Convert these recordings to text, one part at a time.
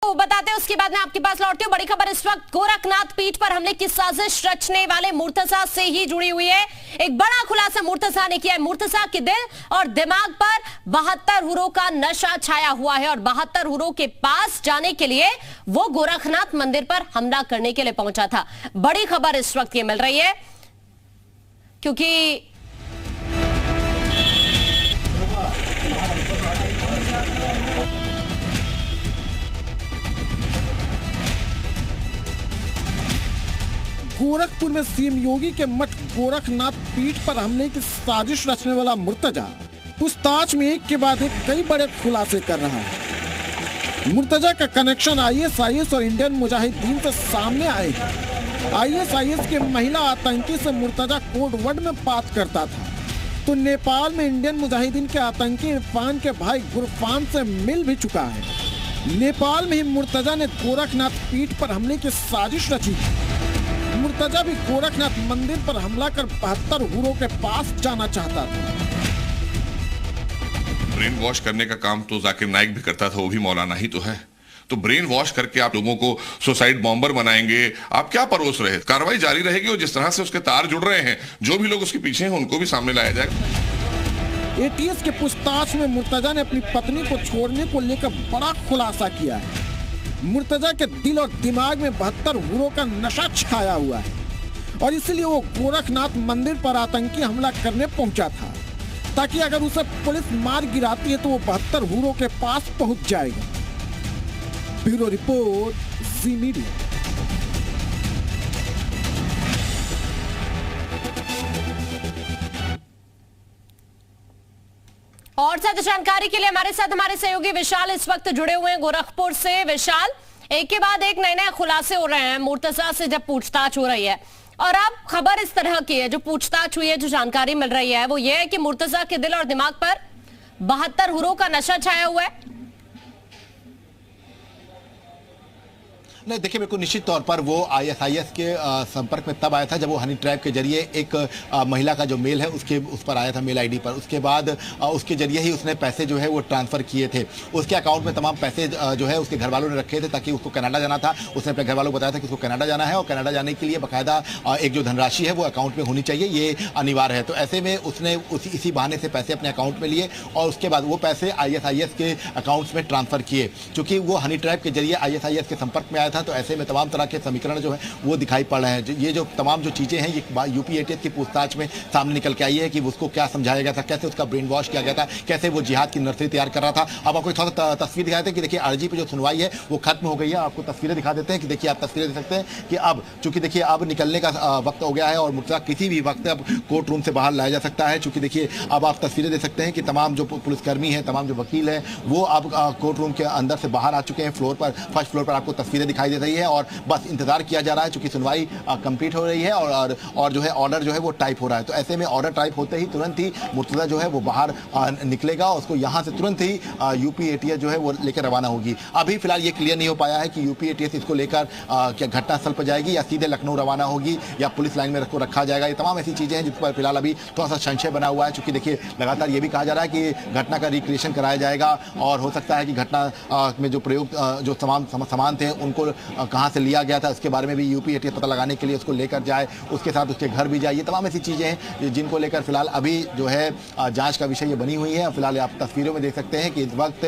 तो बताते हैं, उसके बाद में आपके पास लौटती हूँ। बड़ी खबर इस वक्त गोरखनाथ पीठ पर हमले की साजिश रचने वाले मुर्तजा से ही जुड़ी हुई है। एक बड़ा खुलासा मुर्तजा ने किया है। मुर्तजा के दिल और दिमाग पर 72 हुरों का नशा छाया हुआ है और 72 हुरों के पास जाने के लिए वो गोरखनाथ मंदिर पर हमला करने के लिए पहुंचा था। बड़ी खबर इस वक्त ये मिल रही है क्योंकि गोरखपुर में सीएम योगी के मठ गोरखनाथ पीठ पर हमले की साजिश रचने वाला मुर्तजा पूछताछ में एक के बाद एक कई बड़े खुलासे कर रहा है। मुर्तजा का कनेक्शन आईएसआईएस और इंडियन मुजाहिदीन से सामने आए। आईएसआईएस के महिला आतंकी से मुर्तजा कोड वर्ड में बात करता था, तो नेपाल में इंडियन मुजाहिदीन के आतंकी इरफान के भाई गुरफान से मिल भी चुका है। नेपाल में ही मुर्तजा ने गोरखनाथ पीठ पर हमले की साजिश रची। मुर्तजा भी गोरखनाथ मंदिर पर हमला कर 72 हुरों के पास जाना चाहता था। ब्रेन वॉश करने का काम तो जाकिर नाइक भी करता था, वो भी मौलाना ही तो है। तो ब्रेन वॉश करके आप लोगों को सुसाइड बॉम्बर बनाएंगे, आप क्या परोस रहे? कार्रवाई जारी रहेगी और जिस तरह से उसके तार जुड़ रहे हैं, जो भी लोग उसके पीछे हैं उनको भी सामने लाया जाएगा। एटीएस के पूछताछ में मुर्तजा ने अपनी पत्नी को छोड़ने को लेकर बड़ा खुलासा किया है। मुर्तजा के दिल और दिमाग में 72 हुरों का नशा छाया हुआ है और इसलिए वो गोरखनाथ मंदिर पर आतंकी हमला करने पहुंचा था, ताकि अगर उसे पुलिस मार गिराती है तो वो 72 हुरों के पास पहुंच जाएगा। ब्यूरो रिपोर्ट, जी मीडिया। और ज्यादा जानकारी के लिए हमारे साथ हमारे सहयोगी विशाल इस वक्त जुड़े हुए हैं गोरखपुर से। विशाल, एक के बाद एक नए नए खुलासे हो रहे हैं मुर्तजा से जब पूछताछ हो रही है, और अब खबर इस तरह की है, जो पूछताछ हुई है, जो जानकारी मिल रही है वो ये है कि मुर्तजा के दिल और दिमाग पर 72 हुरों का नशा छाया हुआ है। नहीं, देखिए, बिल्कुल निश्चित तौर पर वो आईएसआईएस के संपर्क में तब आया था जब वो हनी ट्रैप के जरिए एक महिला का जो मेल है उस पर आया था, मेल आईडी पर। उसके बाद उसके जरिए ही उसने पैसे जो है वो ट्रांसफर किए थे। उसके अकाउंट में तमाम पैसे जो है उसके घर वालों ने रखे थे, ताकि उसको कनाडा जाना था। उसने अपने घर वालों को बताया था कि उसको कनाडा जाना है और कनाडा जाने के लिए बाकायदा एक जो धनराशि है वो अकाउंट में होनी चाहिए, ये अनिवार्य है। तो ऐसे में उसने इसी बहाने से पैसे अपने अकाउंट में लिए और उसके बाद वो पैसे आईएसआईएस के अकाउंट्स में ट्रांसफर किए। चूंकि वो हनी ट्रैप के जरिए आईएसआईएस के संपर्क में आया था, तो ऐसे में तमाम तरह के समीकरण जो है वो दिखाई पड़ रहे हैं। ये जो तमाम जो चीजें हैं, ये यूपी एटीएस की पूछताछ में सामने निकल के आई है कि उसको क्या समझाया गया था, कैसे उसका ब्रेन वॉश किया गया था, कैसे वो जिहाद की नर्सरी तैयार कर रहा था। अब आपको थोड़ा सा तस्वीर दिखा देते हैं कि देखिए आरजी पे जो सुनवाई है वो खत्म हो गई है। आपको तस्वीरें दिखा देते हैं कि देखिए, आप तस्वीरें देख सकते हैं कि अब चूंकि देखिए अब निकलने का वक्त हो गया है और मुर्तजा किसी भी वक्त अब कोर्ट रूम से बाहर लाया जा सकता है। चूंकि देखिए अब आप तस्वीरें देख सकते हैं कि तमाम जो पुलिसकर्मी हैं, तमाम जो वकील हैं, वो अब कोर्ट रूम के अंदर से बाहर आ चुके हैं। फ्लोर पर, फर्स्ट फ्लोर पर आपको तस्वीरें दिखाई दे रही है और बस इंतजार किया जा रहा है, चूंकि सुनवाई कंप्लीट हो रही है और जो है ऑर्डर जो है वो टाइप हो रहा है। तो ऐसे में ऑर्डर टाइप होते ही तुरंत ही मुर्तजा जो है वो बाहर निकलेगा और उसको यहाँ से तुरंत ही यूपी एटीएस जो है वो लेकर रवाना होगी। अभी फिलहाल ये क्लियर नहीं हो पाया है कि यूपी एटीएस इसको लेकर क्या घटनास्थल पर जाएगी या सीधे लखनऊ रवाना होगी या पुलिस लाइन में इसको रखा जाएगा। ये तमाम ऐसी चीजें हैं जिस पर फिलहाल अभी थोड़ा सा संशय बना हुआ है। चूंकि देखिए लगातार ये भी कहा जा रहा है कि घटना का रिक्रिएशन कराया जाएगा और हो सकता है कि घटना में जो प्रयोग जो सामान थे उनको कहाँ से लिया गया था उसके बारे में भी यूपी एटीएस पता लगाने के लिए उसको लेकर जाए, उसके साथ उसके घर भी जाए। ये तमाम ऐसी चीजें हैं जिनको लेकर फिलहाल अभी जो है जांच का विषय ये बनी हुई है। फिलहाल आप तस्वीरों में देख सकते हैं कि इस वक्त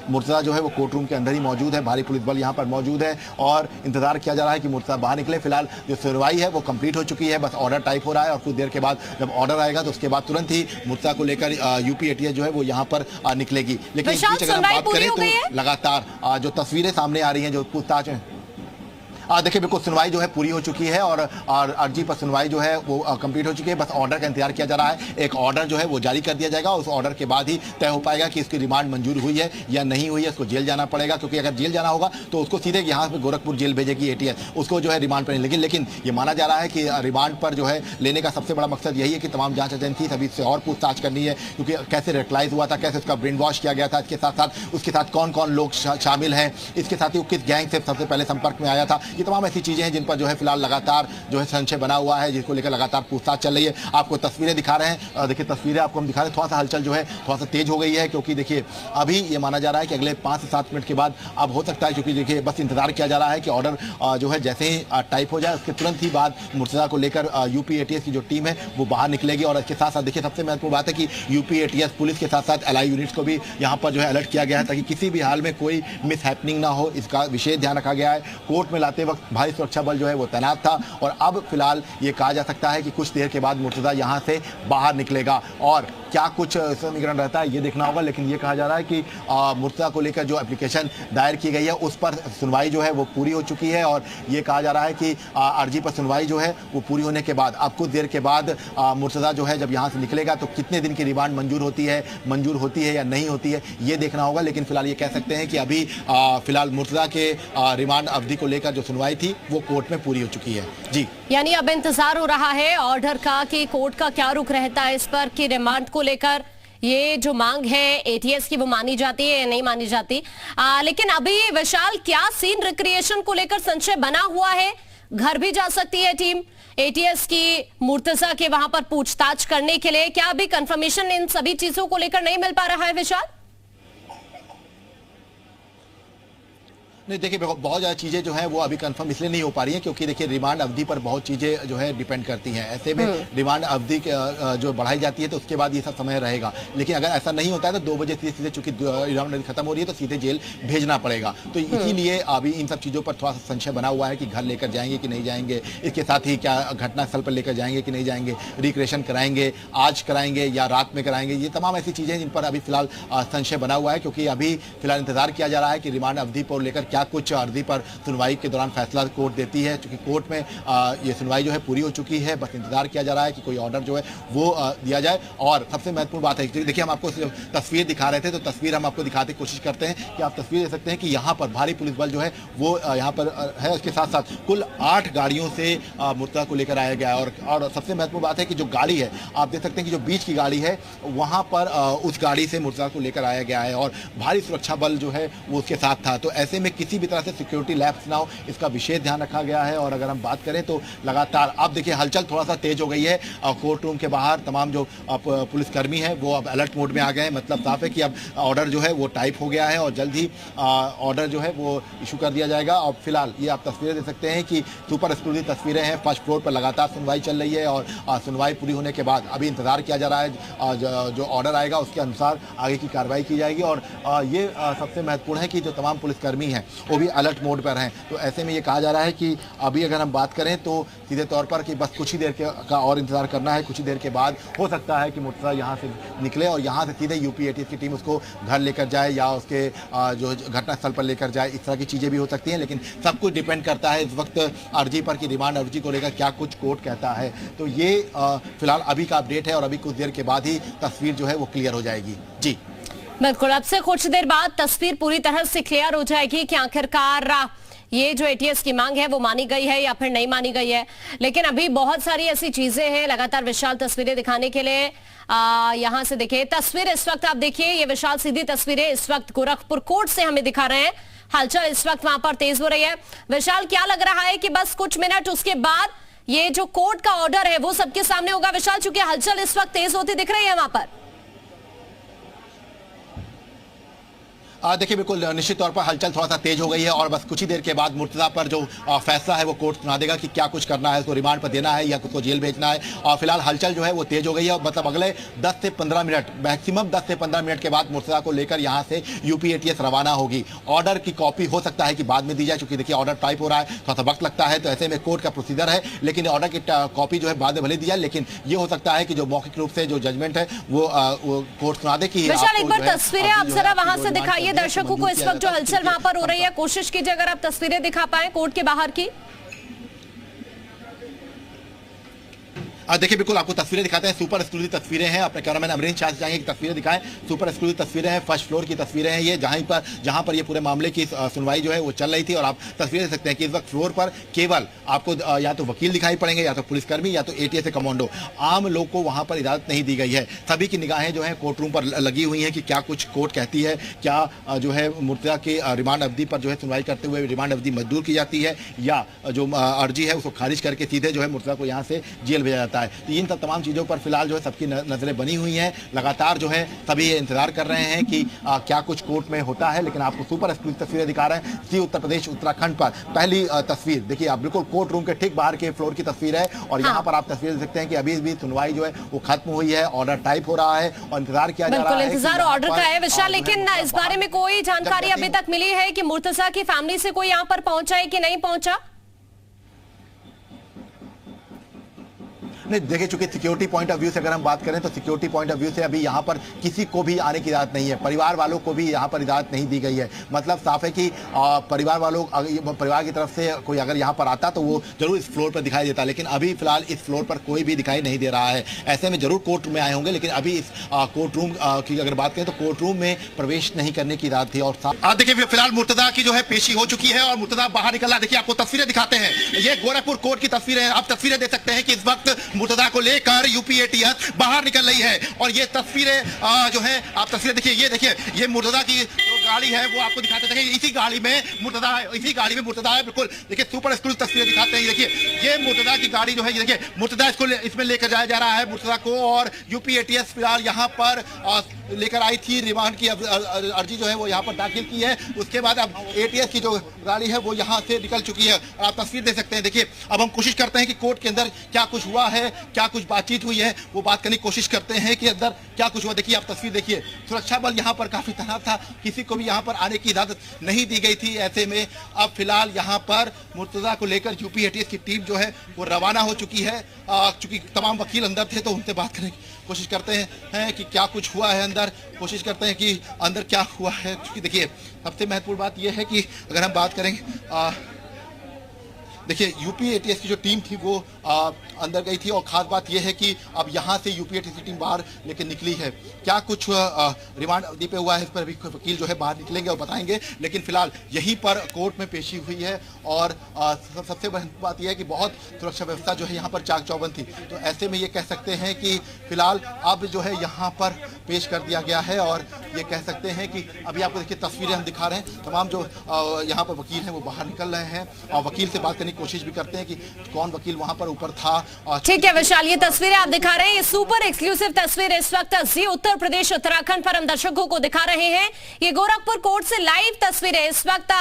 मुर्तजा जो है वो कोर्ट रूम के अंदर ही मौजूद है। भारी पुलिस बल यहाँ पर मौजूद है और इंतजार किया जा रहा है कि मुर्तजा बाहर निकले। फिलहाल जो सुनवाई है वो कंप्लीट हो चुकी है, बस ऑर्डर टाइप हो रहा है और कुछ देर के बाद जब ऑर्डर आएगा तो उसके बाद तुरंत ही मुर्तजा को लेकर यूपी एटीएस जो है वो यहाँ पर निकलेगी। लेकिन इस बीच अगर हम बात करें तो लगातार जो तस्वीरें सामने आ रही हैं, जो पूछताछ है, देखिए बिल्कुल सुनवाई जो है पूरी हो चुकी है और अर्जी पर सुनवाई जो है वो कंप्लीट हो चुकी है। बस ऑर्डर का इंतजार किया जा रहा है। एक ऑर्डर जो है वो जारी कर दिया जाएगा और उस ऑर्डर के बाद ही तय हो पाएगा कि इसकी रिमांड मंजूर हुई है या नहीं हुई है। उसको जेल जाना पड़ेगा, क्योंकि अगर जेल जाना होगा तो उसको सीधे यहाँ पे गोरखपुर जेल भेजेगी एटीएस, उसको जो है रिमांड पर नहीं। लेकिन ये माना जा रहा है कि रिमांड पर जो है लेने का सबसे बड़ा मकसद यही है कि तमाम जाँच एजेंसी सभी से और पूछताछ करनी है, क्योंकि कैसे रेडिकलाइज हुआ था, कैसे उसका ब्रेन वॉश किया गया था, इसके साथ साथ उसके साथ कौन कौन लोग शामिल हैं, इसके साथ ही वो किस गैंग से सबसे पहले संपर्क में आया था, ये तमाम ऐसी चीजें हैं जिन पर जो है फिलहाल लगातार जो है संशय बना हुआ है, जिसको लेकर लगातार पूछताछ चल रही है। आपको तस्वीरें दिखा रहे हैं, देखिए तस्वीरें आपको हम दिखा रहे हैं, थोड़ा सा हलचल जो है थोड़ा सा तेज हो गई है, क्योंकि देखिए अभी ये माना जा रहा है कि अगले 5 से 7 मिनट के बाद अब हो सकता है, क्योंकि देखिए बस इंतजार किया जा रहा है कि ऑर्डर जो है जैसे ही टाइप हो जाए उसके तुरंत ही बाद मुर्तजा को लेकर यूपी एटीएस की जो टीम है वो बाहर निकलेगी। और इसके साथ साथ देखिए सबसे महत्वपूर्ण बात है कि यूपी एटीएस पुलिस के साथ साथ एलआई यूनिट्स को भी यहाँ पर जो है अलर्ट किया गया है, ताकि किसी भी हाल में कोई मिस हैपनिंग ना हो, इसका विशेष ध्यान रखा गया है। कोर्ट में लाते वक्त भारी सुरक्षा बल जो है वो तैनात था, और अब फिलहाल ये कहा जा सकता है कि कुछ देर के बाद मुर्तजा यहाँ से बाहर निकलेगा। और क्या कुछ समीकरण रहता है ये देखना होगा, लेकिन ये कहा जा रहा है कि मुर्तजा को लेकर जो एप्लीकेशन दायर की गई है उस पर सुनवाई जो है वो पूरी हो चुकी है, और ये कहा जा रहा है कि अर्जी पर सुनवाई जो है वो पूरी होने के बाद अब कुछ देर के बाद मुर्तजा जो है जब यहाँ से निकलेगा तो कितने दिन की रिमांड मंजूर होती है या नहीं होती है ये देखना होगा। लेकिन फिलहाल ये कह सकते हैं कि अभी फिलहाल मुर्तजा के रिमांड अवधि को लेकर जो सुनवाई थी वो कोर्ट में पूरी हो चुकी है। जी, यानी अब इंतजार हो रहा है ऑर्डर का कि कोर्ट का क्या रुख रहता है इस पर कि रिमांड को लेकर ये जो मांग है एटीएस की वो मानी जाती है या नहीं मानी जाती। लेकिन अभी विशाल क्या सीन रिक्रिएशन को लेकर संशय बना हुआ है, घर भी जा सकती है टीम एटीएस की मुर्तजा के वहां पर पूछताछ करने के लिए, क्या अभी कंफर्मेशन इन सभी चीजों को लेकर नहीं मिल पा रहा है विशाल? नहीं देखिए बहुत ज़्यादा चीज़ें जो हैं वो अभी कंफर्म इसलिए नहीं हो पा रही हैं क्योंकि देखिए रिमांड अवधि पर बहुत चीज़ें जो है डिपेंड करती हैं। ऐसे में रिमांड अवधि जो बढ़ाई जाती है तो उसके बाद ये सब समय रहेगा, लेकिन अगर ऐसा नहीं होता है तो 2 बजे सीधे चूंकि रिमांड अवधि खत्म हो रही है तो सीधे जेल भेजना पड़ेगा। तो इसीलिए अभी इन सब चीज़ों पर थोड़ा सा संशय बना हुआ है कि घर लेकर जाएंगे कि नहीं जाएंगे, इसके साथ ही क्या घटनास्थल पर लेकर जाएंगे कि नहीं जाएंगे, रिक्रिएशन कराएंगे, आज कराएंगे या रात में कराएंगे, ये तमाम ऐसी चीज़ें जिन पर अभी फिलहाल संशय बना हुआ है, क्योंकि अभी फिलहाल इंतजार किया जा रहा है कि रिमांड अवधि को लेकर क्या कुछ अर्जी पर सुनवाई के दौरान फैसला कोर्ट देती है। क्योंकि कोर्ट में ये सुनवाई जो है पूरी हो चुकी है, बस इंतजार किया जा रहा है कि कोई ऑर्डर जो है वो दिया जाए। और सबसे महत्वपूर्ण बात है, देखिए हम आपको तस्वीर दिखा रहे थे तो तस्वीर हम आपको दिखाने की कोशिश करते हैं कि आप तस्वीर देख सकते हैं कि यहाँ पर भारी पुलिस बल जो है वो यहाँ पर है। उसके साथ साथ कुल 8 गाड़ियों से मुर्तजा को लेकर आया गया है। और सबसे महत्वपूर्ण बात है कि जो गाड़ी है आप देख सकते हैं कि जो बीच की गाड़ी है वहाँ पर उस गाड़ी से मुर्तजा को लेकर आया गया है और भारी सुरक्षा बल जो है वो उसके साथ था। तो ऐसे में किसी भी तरह से सिक्योरिटी लैप्स ना हो, इसका विशेष ध्यान रखा गया है। और अगर हम बात करें तो लगातार अब देखिए हलचल थोड़ा सा तेज हो गई है। कोर्ट रूम के बाहर तमाम जो पुलिसकर्मी है वो अब अलर्ट मोड में आ गए हैं। मतलब साफ है कि अब ऑर्डर जो है वो टाइप हो गया है और जल्द ही ऑर्डर जो है वो इशू कर दिया जाएगा। और फिलहाल ये आप तस्वीरें देख सकते हैं कि सुपर एक्सक्लूसिव तस्वीरें हैं। फर्स्ट फ्लोर पर लगातार सुनवाई चल रही है और सुनवाई पूरी होने के बाद अभी इंतजार किया जा रहा है जो ऑर्डर आएगा उसके अनुसार आगे की कार्रवाई की जाएगी। और ये सबसे महत्वपूर्ण है कि जो तमाम पुलिसकर्मी हैं वो भी अलर्ट मोड पर हैं। तो ऐसे में ये कहा जा रहा है कि अभी अगर हम बात करें तो सीधे तौर पर कि बस कुछ ही देर का और इंतजार करना है। कुछ ही देर के बाद हो सकता है कि मुर्तजा यहाँ से निकले और यहाँ से सीधे यूपी एटीएस की टीम उसको घर लेकर जाए या उसके जो घटनास्थल पर लेकर जाए। इस तरह की चीज़ें भी हो सकती हैं, लेकिन सब कुछ डिपेंड करता है इस वक्त अर्जी पर कि रिमांड अर्जी को लेकर क्या कुछ कोर्ट कहता है। तो ये फिलहाल अभी का अपडेट है और अभी कुछ देर के बाद ही तस्वीर जो है वो क्लियर हो जाएगी। जी बिल्कुल, अब से कुछ देर बाद तस्वीर पूरी तरह से क्लियर हो जाएगी कि आखिरकार ये जो एटीएस की मांग है वो मानी गई है या फिर नहीं मानी गई है। लेकिन अभी बहुत सारी ऐसी चीजें हैं, लगातार विशाल तस्वीरें दिखाने के लिए यहां से देखिए तस्वीर इस वक्त आप देखिए, ये विशाल सीधी तस्वीरें इस वक्त गोरखपुर कोर्ट से हमें दिखा रहे हैं। हलचल इस वक्त वहां पर तेज हो रही है। विशाल, क्या लग रहा है कि बस कुछ मिनट उसके बाद ये जो कोर्ट का ऑर्डर है वो सबके सामने होगा विशाल, चूंकि हलचल इस वक्त तेज होती दिख रही है वहां पर? देखिए बिल्कुल निश्चित तौर पर हलचल थोड़ा सा तेज हो गई है और बस कुछ ही देर के बाद मुर्तजा पर जो फैसला है वो कोर्ट सुना देगा कि क्या कुछ करना है, उसको रिमांड पर देना है या उसको जेल भेजना है। और फिलहाल हलचल जो है वो तेज हो गई है और मतलब अगले 10 से 15 मिनट मैक्सिमम 10 से 15 मिनट के बाद मुर्तजा को लेकर यहाँ से यूपी एटीएस रवाना होगी। ऑर्डर की कॉपी हो सकता है कि बाद में दी जाए, क्योंकि देखिए ऑर्डर टाइप हो रहा है, थोड़ा सा वक्त लगता है। तो ऐसे में कोर्ट का प्रोसीजर है, लेकिन ऑर्डर की कॉपी जो है बाद में भले दी जाए, लेकिन ये हो सकता है कि जो मौखिक रूप से जो जजमेंट है वो कोर्ट सुना दे। कि विशाल, एक बार तस्वीरें आप जरा वहां से दिखाइए दर्शकों को, इस वक्त जो हलचल वहां पर हो रही है, कोशिश कीजिए अगर आप तस्वीरें दिखा पाए कोर्ट के बाहर की। देखिए बिल्कुल आपको तस्वीरें दिखाते हैं, सुपर एक्सक्लूसिव तस्वीरें हैं। अपने कैमरामैन अमरीन शाह से चाहेंगे कि तस्वीरें दिखाएं। सुपर एक्सक्लूसिव तस्वीरें हैं, फर्स्ट फ्लोर की तस्वीरें हैं ये, जहां पर ये पूरे मामले की सुनवाई जो है वो चल रही थी। और आप तस्वीरें देख सकते हैं कि इस वक्त फ्लोर पर केवल आपको या तो वकील दिखाई पड़ेंगे, या तो पुलिसकर्मी, या तो एटीएस के कमांडो। आम लोग को वहां पर इजाजत नहीं दी गई है। सभी की निगाहें जो है कोर्ट रूम पर लगी हुई हैं कि क्या कुछ कोर्ट कहती है, क्या जो है मुर्तजा के रिमांड अवधि पर जो है सुनवाई करते हुए रिमांड अवधि मंजूर की जाती है, या जो अर्जी है उसको खारिज करके सीधे जो है मुर्तजा को यहाँ से जेल भेजा जाता है। तो इन सब तमाम चीज़ों पर फिलहाल जो है सबकी नजरें बनी हुई हैं। लगातार जो है सभी ये इंतजार कर रहे हैं कि क्या कुछ कोर्ट में होता है। लेकिन आपको सुपर एक्सक्लूसिव तस्वीरें दिखा रहे हैं सी उत्तर प्रदेश उत्तराखंड पर। पहली तस्वीर देखिए आप, बिल्कुल कोर्ट रूम के ठीक बाहर के फ्लोर की तस्वीर है। और यहाँ पर आप तस्वीर देख सकते हैं कि अभी भी सुनवाई जो है वो खत्म हुई है, ऑर्डर टाइप हो रहा है और इंतजार किया जा रहा है। इंतजार ऑर्डर का है विशाल, लेकिन इस बारे में कोई जानकारी अभी तक मिली है कि मुर्तजा की फैमिली से कोई यहाँ पर पहुंचा है कि नहीं पहुंचा? नहीं देखिए, चूंकि सिक्योरिटी पॉइंट ऑफ व्यू से अगर हम बात करें तो सिक्योरिटी पॉइंट ऑफ व्यू से अभी यहाँ पर किसी को भी आने की इजाजत नहीं है। परिवार वालों को भी यहाँ पर इजाजत नहीं दी गई है। मतलब साफ है कि परिवार की तरफ से कोई अगर यहाँ पर आता तो वो जरूर इस फ्लोर पर दिखाई देता, लेकिन अभी फिलहाल इस फ्लोर पर कोई भी दिखाई नहीं दे रहा है। ऐसे में जरूर कोर्ट में आए होंगे, लेकिन अभी इस कोर्ट रूम की अगर बात करें तो कोर्ट रूम में प्रवेश नहीं करने की इजाजत थी। और देखिए फिलहाल मुर्तजा की जो है पेशी हो चुकी है और मुर्तजा बाहर निकल रहा। देखिए आपको तस्वीरें दिखाते हैं, ये गोरखपुर कोर्ट की तस्वीरें हैं। आप तस्वीरें देख सकते हैं कि इस वक्त मुर्तजा को लेकर यूपी एटीएस बाहर निकल रही है। और ये तस्वीरें जो है आप तस्वीरें देखिए, ये देखिए ये मुर्तजा की जो गाड़ी है वो आपको दिखाते हैं। इसी गाड़ी में मुर्तजा है। बिल्कुल देखिए सुपर एक्सक्लूसिव तस्वीरें दिखाते हैं। देखिए ये मुर्तजा की गाड़ी जो है, ये देखिए मुर्तजा इसको इसमें लेकर जाया जा रहा है मुर्तजा को। और यूपी एटीएस फिलहाल यहाँ पर लेकर आई थी, रिमांड की अर्जी जो है वो यहाँ पर दाखिल की है। उसके बाद अब एटीएस की जो गाड़ी है वो यहाँ से निकल चुकी है। और आप तस्वीर देख सकते हैं। देखिए अब हम कोशिश करते हैं कि कोर्ट के अंदर क्या कुछ हुआ है, क्या कुछ बातचीत हुई है, वो बात करने की कोशिश करते हैं कि अंदर क्या कुछ हुआ। देखिए आप तस्वीर देखिए, सुरक्षा बल यहाँ पर काफी तैनात था, किसी को भी यहाँ पर आने की इजाजत नहीं दी गई थी। ऐसे में अब फिलहाल यहाँ पर मुर्तजा को लेकर यूपी एटीएस की टीम जो है वो रवाना हो चुकी है। चूंकि तमाम वकील अंदर थे तो उनसे बात करने की कोशिश करते हैं कि क्या कुछ हुआ है अंदर, कोशिश करते हैं कि अंदर क्या हुआ है। क्योंकि देखिए सबसे महत्वपूर्ण बात यह है कि अगर हम बात करेंगे, देखिए यूपी एटीएस की जो टीम थी वो अंदर गई थी। और खास बात यह है कि अब यहाँ से यूपी एटीएस की टीम बाहर लेकर निकली है। क्या कुछ रिमांड अवधि पे हुआ है इस पर अभी वकील जो है बाहर निकलेंगे और बताएंगे। लेकिन फिलहाल यहीं पर कोर्ट में पेशी हुई है। और सबसे बड़ी बात यह है कि बहुत सुरक्षा व्यवस्था जो है यहाँ पर चाक चौबंद थी। तो ऐसे में ये कह सकते हैं कि फिलहाल अब जो है यहाँ पर पेश कर दिया गया है। और ये कह सकते हैं कि अभी आपको देखिए तस्वीरें हम दिखा रहे हैं, तमाम जो यहाँ पर वकील हैं वो बाहर निकल रहे हैं और वकील से बात करने की कोशिश भी करते हैं कि कौन वकील वहां पर ऊपर था। ठीक है विशाल, ये तस्वीरें आप दिखा रहे हैं, ये सुपर एक्सक्लूसिव तस्वीर इस वक्त जी उत्तर प्रदेश उत्तराखंड पर हम दर्शकों को दिखा रहे हैं। ये गोरखपुर कोर्ट से लाइव तस्वीरें इस वक्त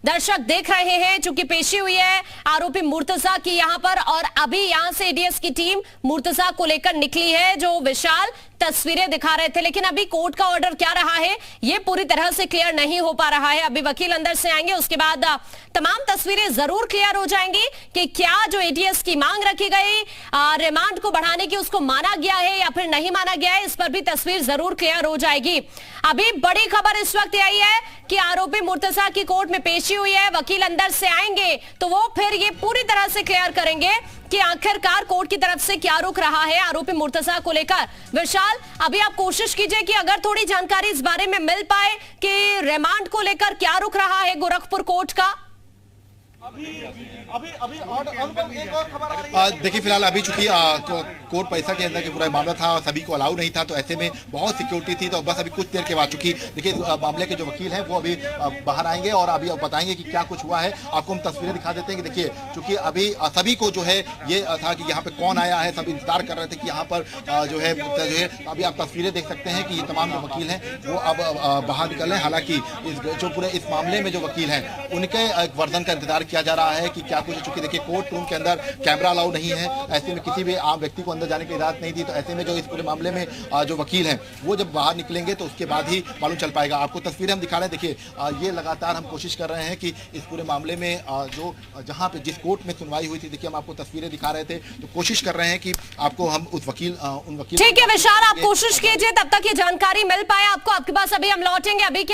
दर्शक देख रहे हैं, चूंकि पेशी हुई है आरोपी मुर्तजा की यहाँ पर। और अभी यहाँ से एटीएस की टीम मुर्तजा को लेकर निकली है, जो विशाल तस्वीरें दिखा रहे थे। लेकिन अभी कोर्ट का ऑर्डर क्या रहा है ये पूरी तरह से क्लियर नहीं हो पा रहा है। अभी वकील अंदर से आएंगे, उसके बाद तमाम तस्वीरें जरूर क्लियर हो जाएंगी कि क्या जो एटीएस की मांग रखी गई रिमांड को बढ़ाने की उसको माना गया है या फिर नहीं माना गया है, इस पर भी तस्वीर जरूर क्लियर हो जाएगी। अभी बड़ी खबर इस वक्त आई है कि आरोपी मुर्तजा की कोर्ट में पेशी हुई है। वकील अंदर से आएंगे तो वो फिर ये पूरी तरह से क्लियर करेंगे कि आखिरकार कोर्ट की तरफ से क्या रुख रहा है आरोपी मुर्तजा को लेकर। विशाल अभी आप कोशिश कीजिए कि अगर थोड़ी जानकारी इस बारे में मिल पाए कि रिमांड को लेकर क्या रुख रहा है गोरखपुर कोर्ट का। देखिए फिलहाल अभी चूंकि कोर्ट पैसा के अंदर के पूरा मामला था और सभी को अलाउ नहीं था, तो ऐसे में बहुत सिक्योरिटी थी। तो बस अभी कुछ देर के बाद चूंकि देखिए मामले के जो वकील हैं वो अभी बाहर आएंगे और अभी बताएंगे कि क्या कुछ हुआ है। आपको हम तस्वीरें दिखा देते हैं कि देखिए चूंकि अभी सभी को जो है ये था कि यहाँ पे कौन आया है, सब इंतजार कर रहे थे कि यहाँ पर जो है अभी आप तस्वीरें देख सकते हैं कि ये तमाम जो वकील हैं वो अब बाहर निकल रहे हैं। हालांकि जो पूरे इस मामले में जो वकील हैं उनके एक वर्जन का इंतजार किया जा रहा है कि क्या कुछ। चूंकि देखिए कोर्ट रूम के अंदर कैमरा अलाउ नहीं है, ऐसे में किसी भी आम व्यक्ति को अंदर जाने की इजाजत नहीं थी। तो ऐसे में जो इस पूरे मामले में जो वकील हैं वो जब बाहर निकलेंगे तो उसके बाद ही मालूम चल पाएगा। आपको तस्वीरें हम दिखा रहे हैं। देखिए ये लगातार हम कोशिश कर रहे हैं कि इस पूरे मामले में जो जहां पे जिस कोर्ट में सुनवाई हुई थी, देखिए हम आपको तस्वीरें दिखा रहे थे, तो कोशिश कर रहे हैं कि आपको हम उस वकील उन वकील। ठीक है विशाल, आप कोशिश कीजिए तब तक ये जानकारी मिल पाए आपको। आपके पास अभी हम लौटेंगे। अभी